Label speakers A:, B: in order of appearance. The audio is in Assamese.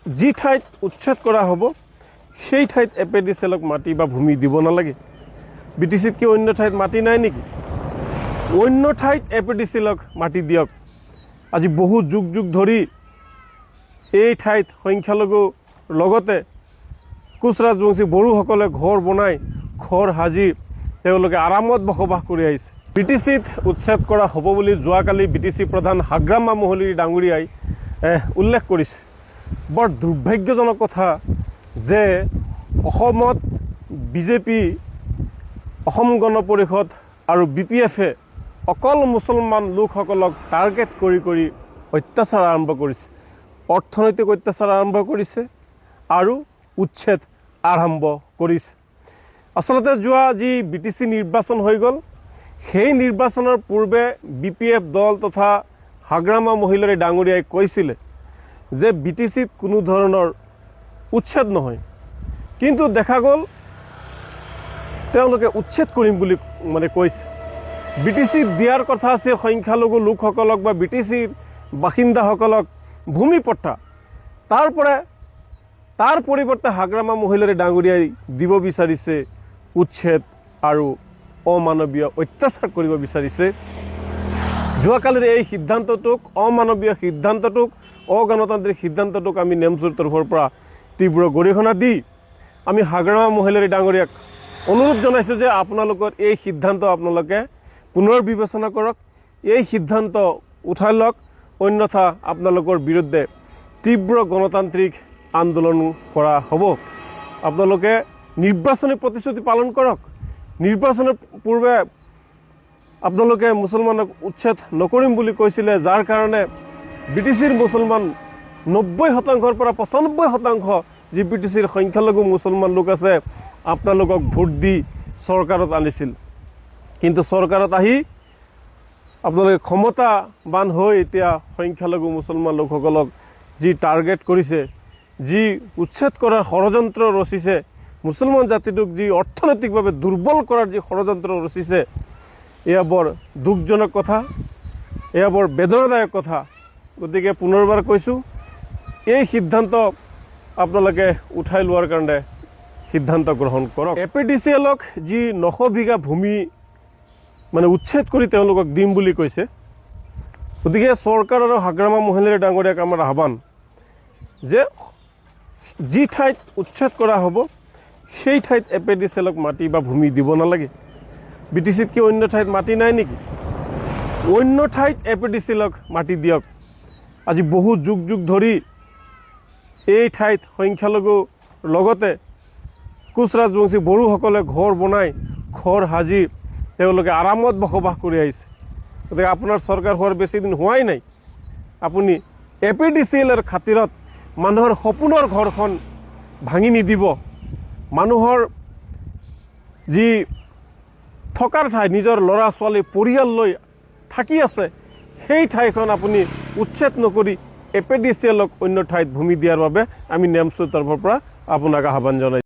A: যি ঠাইত উচ্ছেদ কৰা হ'ব সেই ঠাইত এপিডিচিএলক মাটি বা ভূমি দিব নালাগে। বিটিচিত কি অন্য ঠাইত মাটি নাই নেকি? অন্য ঠাইত এপিডিচিএলক মাটি দিয়ক। আজি বহু যুগ যুগ ধৰি এই ঠাইত সংখ্যালঘু লগতে কোচ ৰাজবংশী বড়োসকলে ঘৰ বনাই ঘৰ সাজি তেওঁলোকে আৰামত বসবাস কৰি আহিছে। বিটিচিত উচ্ছেদ কৰা হ'ব বুলি যোৱাকালি বিটিচি প্ৰধান হাগ্ৰামা মহলিৰ ডাঙৰীয়াই উল্লেখ কৰিছে। বৰ দুৰ্ভাগ্যজনক কথা যে অসমত বিজেপি, অসম গণ পৰিষদ আৰু BPF-এ অকল মুছলমান লোকসকলক টাৰ্গেট কৰি কৰি অত্যাচাৰ আৰম্ভ কৰিছে, অৰ্থনৈতিক অত্যাচাৰ আৰম্ভ কৰিছে আৰু উচ্ছেদ আৰম্ভ কৰিছে। আচলতে যোৱা যি বিটিচি নিৰ্বাচন হৈ গ'ল, সেই নিৰ্বাচনৰ পূৰ্বে BPF দল তথা হাগ্ৰামা মহিলাৰী ডাঙৰীয়াই কৈছিলে যে বিটিচিত কোনো ধৰণৰ উচ্ছেদ নহয়, কিন্তু দেখা গ'ল তেওঁলোকে উচ্ছেদ কৰিম বুলি কৈছে। বিটিচিত দিয়াৰ কথা আছিল সংখ্যালঘু লোকসকলক বা বিটিচিৰ বাসিন্দাসকলক ভূমি পট্টা, তাৰ পৰিৱৰ্তে হাগ্ৰামা মহিলাৰী ডাঙৰীয়াই দিব বিচাৰিছে উচ্ছেদ আৰু অমানৱীয় অত্যাচাৰ কৰিব বিচাৰিছে। যোৱাকালিৰ এই সিদ্ধান্তটোক, অমানৱীয় সিদ্ধান্তটোক, অগণতান্ত্ৰিক সিদ্ধান্তটোক আমি নেমচুৰ তৰফৰ পৰা তীব্ৰ গৰিহণা দি আমি হাগ্ৰামা মহিলাৰী ডাঙৰীয়াক অনুৰোধ জনাইছোঁ যে আপোনালোকৰ এই সিদ্ধান্ত আপোনালোকে পুনৰ বিবেচনা কৰক, এই সিদ্ধান্ত উঠাই লওক, অন্যথা আপোনালোকৰ বিৰুদ্ধে তীব্ৰ গণতান্ত্ৰিক আন্দোলন কৰা হ'ব। আপোনালোকে নিৰ্বাচনী প্ৰতিশ্ৰুতি পালন কৰক। নিৰ্বাচনৰ পূৰ্বে আপোনালোকে মুছলমানক উচ্ছেদ নকৰিম বুলি কৈছিলে, যাৰ কাৰণে বিটিচিৰ মুছলমান 90% পৰা 95% যি বিটিচিৰ সংখ্যালঘু মুছলমান লোক আছে আপোনালোকক ভোট দি চৰকাৰত আনিছিল। কিন্তু চৰকাৰত আহি আপোনালোকে ক্ষমতাবান হৈ এতিয়া সংখ্যালঘু মুছলমান লোকসকলক যি টাৰ্গেট কৰিছে, যি উচ্ছেদ কৰাৰ ষড়যন্ত্ৰ ৰচিছে, মুছলমান জাতিটোক যি অৰ্থনৈতিকভাৱে দুৰ্বল কৰাৰ যি ষড়যন্ত্ৰ ৰচিছে, এয়া বৰ দুখজনক কথা, এয়া বৰ বেদনাদায়ক কথা। গতিকে পুনৰবাৰ কৈছোঁ, এই সিদ্ধান্ত আপোনালোকে উঠাই লোৱাৰ কাৰণে সিদ্ধান্ত গ্ৰহণ কৰক। এপিডিচিএলক যি 900 বিঘা ভূমি উচ্ছেদ কৰি তেওঁলোকক দিম বুলি কৈছে, গতিকে চৰকাৰ আৰু হাগ্ৰামা মহিলাৰী ডাঙৰীয়াক আমাৰ আহ্বান যে যি ঠাইত উচ্ছেদ কৰা হ'ব সেই ঠাইত এপিডিচিএলক মাটি বা ভূমি দিব নালাগে। বিটিচিত কি অন্য ঠাইত মাটি নাই নেকি? অন্য ঠাইত এপিডিচিএলক মাটি দিয়ক। আজি বহু যুগ যুগ ধৰি এই ঠাইত সংখ্যালঘু লগতে কোচ ৰাজবংশী বড়োসকলে ঘৰ বনাই ঘৰ সাজি তেওঁলোকে আৰামত বসবাস কৰি আহিছে। গতিকে আপোনাৰ চৰকাৰ হোৱাৰ বেছি দিন হোৱাই নাই, আপুনি এপিডিচিএলৰ খাতিৰত মানুহৰ সপোনৰ ঘৰখন ভাঙি নিদিব। মানুহৰ যি থকাৰ ঠাই, নিজৰ ল'ৰা ছোৱালী পৰিয়াল লৈ থাকি আছে, সেই ঠাইখন আপুনি উচ্ছেদ নকৰি এপিডিচিএলক অন্য ঠাইত ভূমি দিয়াৰ বাবে আমি নেমচুৰ তৰফৰ পৰা আপোনাক আহ্বান জনাইছোঁ।